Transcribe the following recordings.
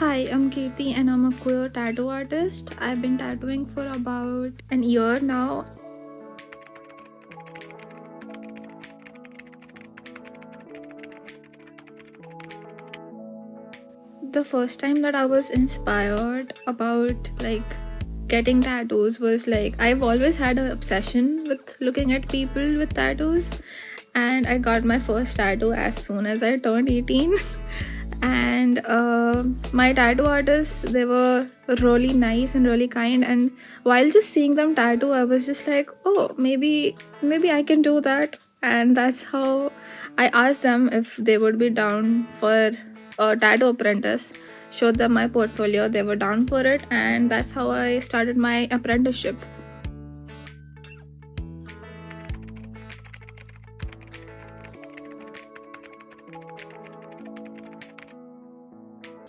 Hi, I'm Kirti and I'm a queer tattoo artist. I've been tattooing for about an year now. The first time that I was inspired about getting tattoos was I've always had an obsession with looking at people with tattoos, and I got my first tattoo as soon as I turned 18. And my tattoo artists, they were really nice and really kind, and while just seeing them tattoo, I was just like, oh, maybe I can do that. And that's how I asked them if they would be down for a tattoo apprentice. Showed them my portfolio, they were down for it, and that's how I started my apprenticeship.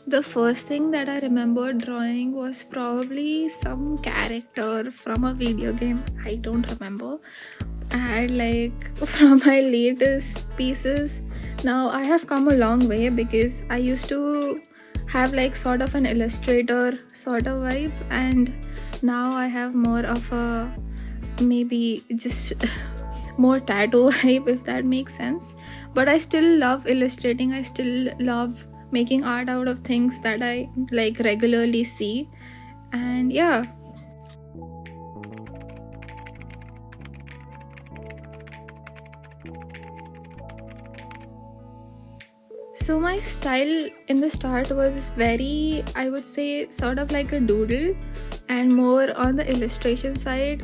The first thing that I remember drawing was probably some character from a video game. I don't remember. And from my latest pieces, now I have come a long way because I used to have sort of an illustrator sort of vibe, and now I have more of a maybe just more tattoo hype, if that makes sense. But I still love illustrating. I still love making art out of things that I regularly see. And yeah. So my style in the start was very, I would say, sort of like a doodle and more on the illustration side.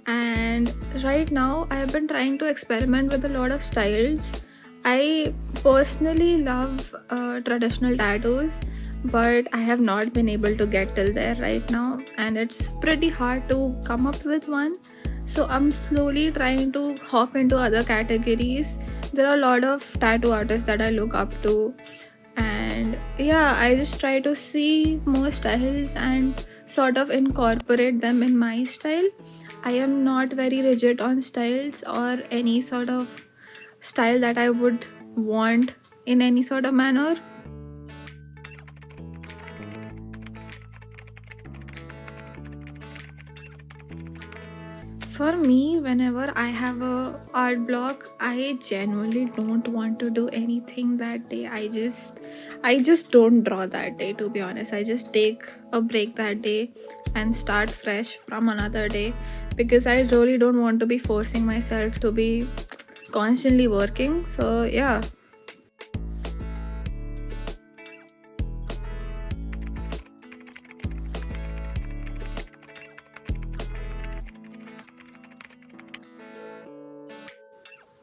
And right now I have been trying to experiment with a lot of styles. I personally love traditional tattoos, but I have not been able to get till there right now, and it's pretty hard to come up with one. So I'm slowly trying to hop into other categories. There are a lot of tattoo artists that I look up to, and yeah, I just try to see more styles and sort of incorporate them in my style. I am not very rigid on styles or any sort of style that I would want in any sort of manner. For me, whenever I have a art block, I genuinely don't want to do anything that day. I just don't draw that day, to be honest. I just take a break that day and start fresh from another day, because I really don't want to be forcing myself to be constantly working. So yeah.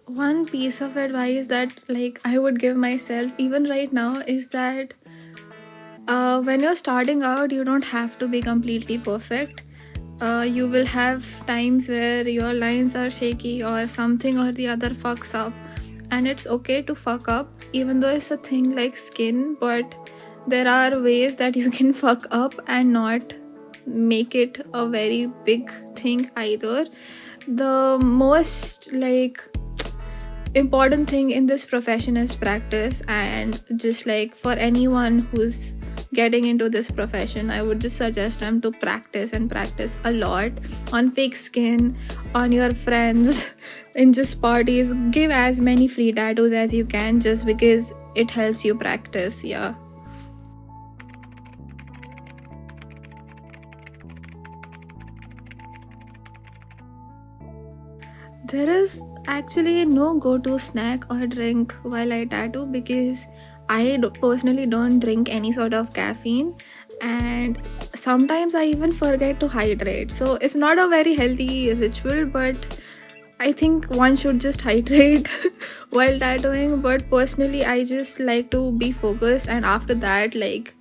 One piece of advice that I would give myself even right now is that when you're starting out, you don't have to be completely perfect. You will have times where your lines are shaky or something or the other fucks up, and it's okay to fuck up, even though it's a thing like skin. But there are ways that you can fuck up and not make it a very big thing either. The most important thing in this profession is practice, and just for anyone who's getting into this profession, I would just suggest them to practice and practice a lot on fake skin, on your friends, in just parties. Give as many free tattoos as you can, just because it helps you practice. Yeah. There is actually no go-to snack or drink while I tattoo, because I personally don't drink any sort of caffeine, and sometimes I even forget to hydrate. So it's not a very healthy ritual, but I think one should just hydrate while tattooing. But personally, I just like to be focused, and after that,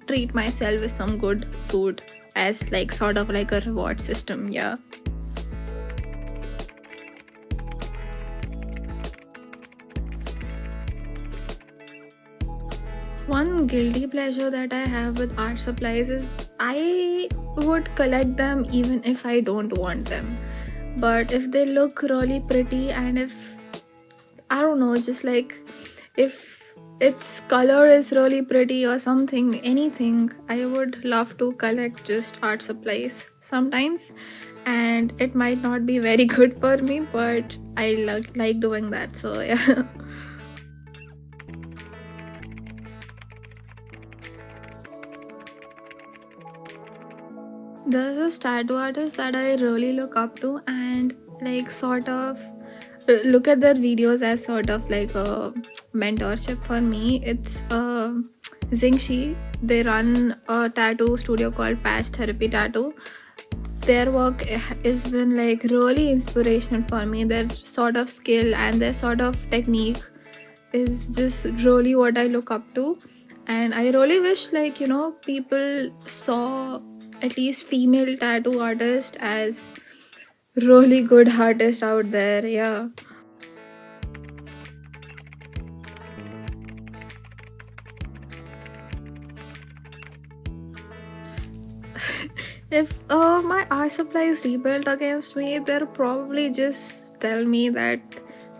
treat myself with some good food as sort of like a reward system. Yeah. One guilty pleasure that I have with art supplies is I would collect them even if I don't want them. But if they look really pretty, and if I don't know, just if its color is really pretty or something, anything. I would love to collect just art supplies sometimes, and it might not be very good for me, but I like doing that. So yeah. There's a tattoo artist that I really look up to, and like sort of look at their videos as sort of like a mentorship for me. It's Zingshi. They run a tattoo studio called Patch Therapy Tattoo. Their work has been like really inspirational for me. Their sort of skill and their sort of technique is just really what I look up to. And I really wish, like, people saw at least female tattoo artists as really good artists out there. Yeah. If my art supply is rebelled against me, they'll probably just tell me that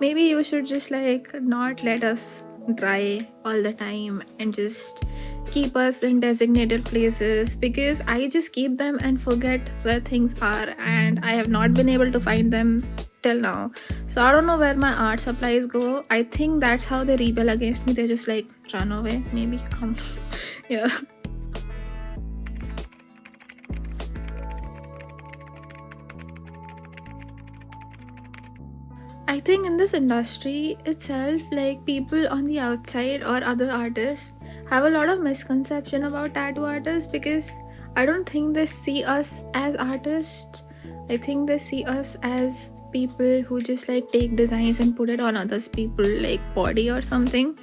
maybe you should just like not let us dry all the time and just keep us in designated places, because I just keep them and forget where things are, and I have not been able to find them till now. So I don't know where my art supplies go. I think that's how they rebel against me. They just like run away, maybe. I don't know. Yeah. I think in this industry itself, like people on the outside or other artists have a lot of misconception about tattoo artists, because I don't think they see us as artists. I think they see us as people who just like take designs and put it on others people like body or something.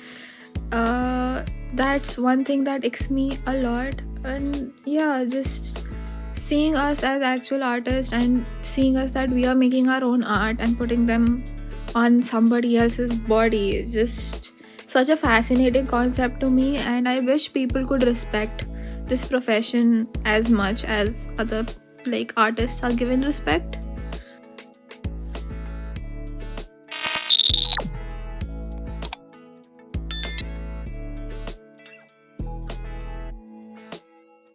That's one thing that icks me a lot. And yeah, just seeing us as actual artists and seeing us that we are making our own art and putting them on somebody else's body is just such a fascinating concept to me, and I wish people could respect this profession as much as other like artists are given respect.